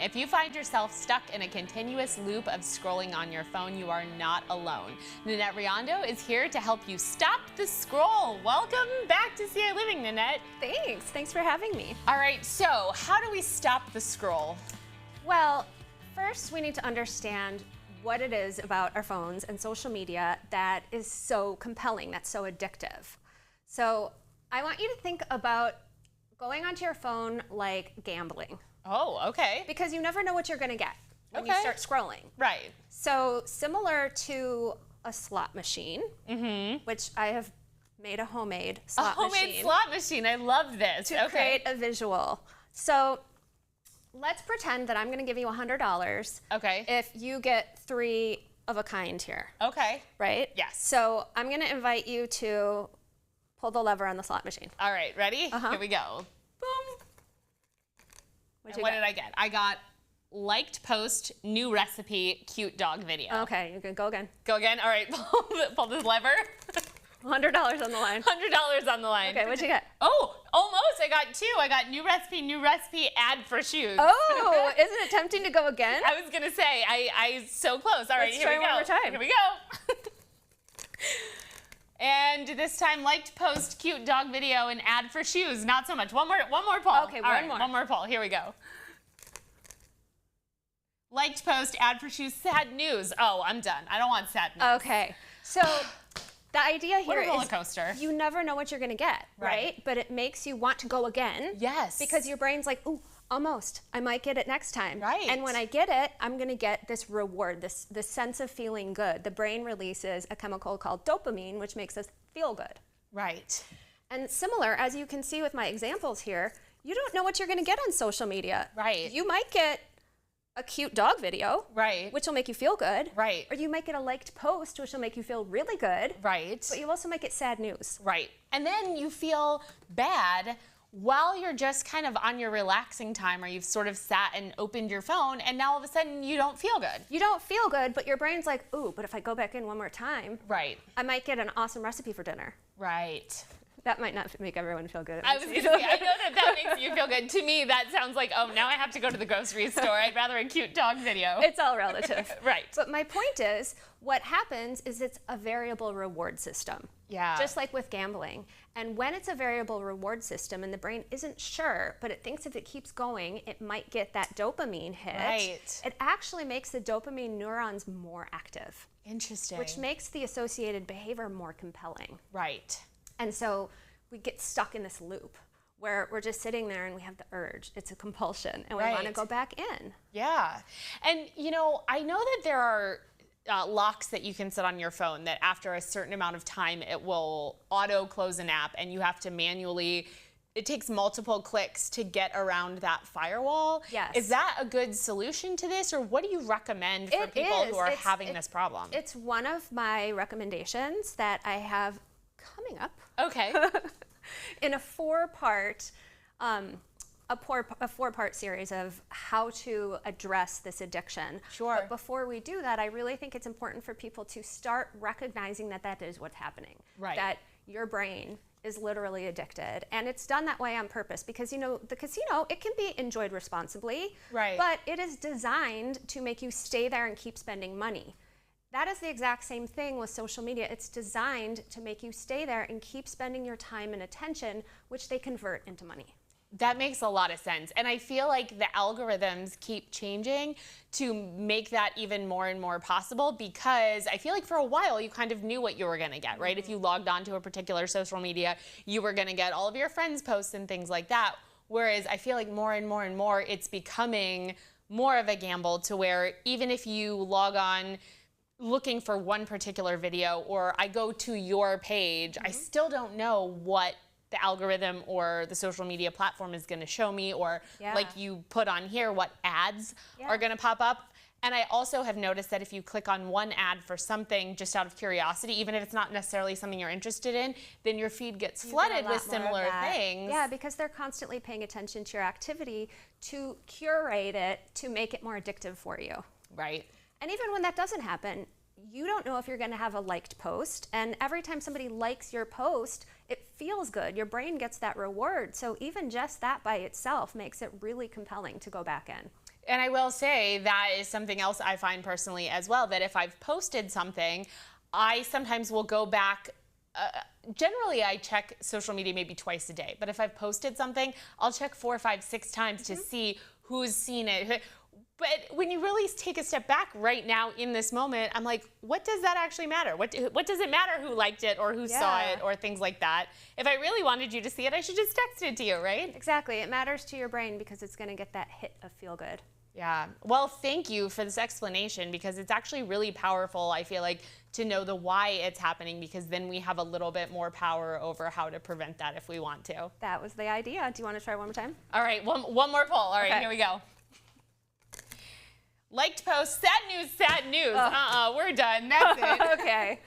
If you find yourself stuck in a continuous loop of scrolling on your phone, you are not alone. Nanette Riondo is here to help you stop the scroll. Welcome back to CI Living, Nanette. Thanks for having me. All right, so how do we stop the scroll? Well, first we need to understand what it is about our phones and social media that is so compelling, that's so addictive. So I want you to think about going onto your phone like gambling. Oh, okay. Because you never know what you're gonna get when you Okay. start scrolling. Right. So similar to a slot machine, which I have made a homemade slot machine. Homemade slot machine, I love this. To create a visual. So let's pretend that I'm gonna give you $100 Okay. if you get 3 of a kind here, Okay. right? Yes. So I'm gonna invite you to pull the lever on the slot machine. All right, ready? Here we go. Boom. What'd And you what get? did I get? I got liked post, new recipe, cute dog video. Okay, you're good. Go again. Go again? All right, pull this lever. $100 on the line. $100 on the line. Okay, what'd you get? Oh, almost. I got 2. I got new recipe, ad for shoes. Oh, isn't it tempting to go again? I was gonna say, I so close. All right, Let's here try we go. one more time. Here we go. And this time, liked post, cute dog video, and ad for shoes. Not so much. One more pull. Okay, All one right, more. One more pull. Here we go. Liked post, ad for shoes, sad news. Oh, I'm done. I don't want sad news. Okay, so the idea What here a roller is coaster. you never know what you're gonna get, Right. right? But it makes you want to go again. Yes. Because your brain's like, ooh, almost. I might get it next time. Right. And when I get it, I'm gonna get this reward, this sense of feeling good. The brain releases a chemical called dopamine, which makes us feel good. Right. And similar, as you can see with my examples here, you don't know what you're gonna get on social media. Right. You might get a cute dog video, Right. which will make you feel good. Right. Or you might get a liked post, which will make you feel really good. Right. But you also might get sad news. Right. And then you feel bad while you're just kind of on your relaxing time, or you've sort of sat and opened your phone, and now all of a sudden you don't feel good. You don't feel good, but your brain's like, ooh, but if I go back in one more time, Right. I might get an awesome recipe for dinner. Right. That might not make everyone feel good. I was going to say, I know that makes you feel good. To me, that sounds like, oh, now I have to go to the grocery store. I'd rather a cute dog video. It's all relative. Right. But my point is, what happens is it's a variable reward system. Yeah. Just like with gambling. And when it's a variable reward system and the brain isn't sure, but it thinks if it keeps going, it might get that dopamine hit. Right. It actually makes the dopamine neurons more active, Interesting. which makes the associated behavior more compelling. Right. And so we get stuck in this loop where we're just sitting there and we have the urge. It's a compulsion and we want to Right. go back in. Yeah. And, you know, I know that there are locks that you can set on your phone that after a certain amount of time, it will auto close an app and you have to manually, it takes multiple clicks to get around that firewall. Yes. Is that a good solution to this, or what do you recommend for It people is. who are It's- having this problem? It's one of my recommendations that I have coming up Okay. in a four-part series of how to address this addiction. Sure. But before we do that, I really think it's important for people to start recognizing that that is what's happening. Right. That your brain is literally addicted. And it's done that way on purpose because, you know, the casino, it can be enjoyed responsibly. Right. But it is designed to make you stay there and keep spending money. That is the exact same thing with social media. It's designed to make you stay there and keep spending your time and attention, which they convert into money. That makes a lot of sense. And I feel like the algorithms keep changing to make that even more and more possible, because I feel like for a while you kind of knew what you were going to get, right? If you logged on to a particular social media, you were going to get all of your friends' posts and things like that. Whereas I feel like more and more and more it's becoming more of a gamble, to where even if you log on looking for one particular video, or I go to your page, I still don't know what the algorithm or the social media platform is going to show me, or Yeah. like you put on here, what ads are going to pop up. And I also have noticed that if you click on one ad for something just out of curiosity, even if it's not necessarily something you're interested in, then your feed gets You get flooded a with lot more of similar that. things. Yeah, because they're constantly paying attention to your activity to curate it to make it more addictive for you. Right. And even when that doesn't happen, you don't know if you're going to have a liked post. And every time somebody likes your post, it feels good. Your brain gets that reward. So even just that by itself makes it really compelling to go back in. And I will say that is something else I find personally as well, that if I've posted something, I sometimes will go back. Generally, I check social media maybe twice a day, but if I've posted something, I'll check 4, 5, 6 times to see who's seen it. But when you really take a step back right now in this moment, I'm like, what does that actually matter? What does it matter who liked it or who saw it or things like that? If I really wanted you to see it, I should just text it to you, right? Exactly. It matters to your brain because it's going to get that hit of feel good. Yeah. Well, thank you for this explanation because it's actually really powerful, I feel like, to know the why it's happening because then we have a little bit more power over how to prevent that if we want to. That was the idea. Do you want to try one more time? All right, one more poll. All right, Okay. here we go. Liked post, sad news, sad news. We're done. That's it. Okay.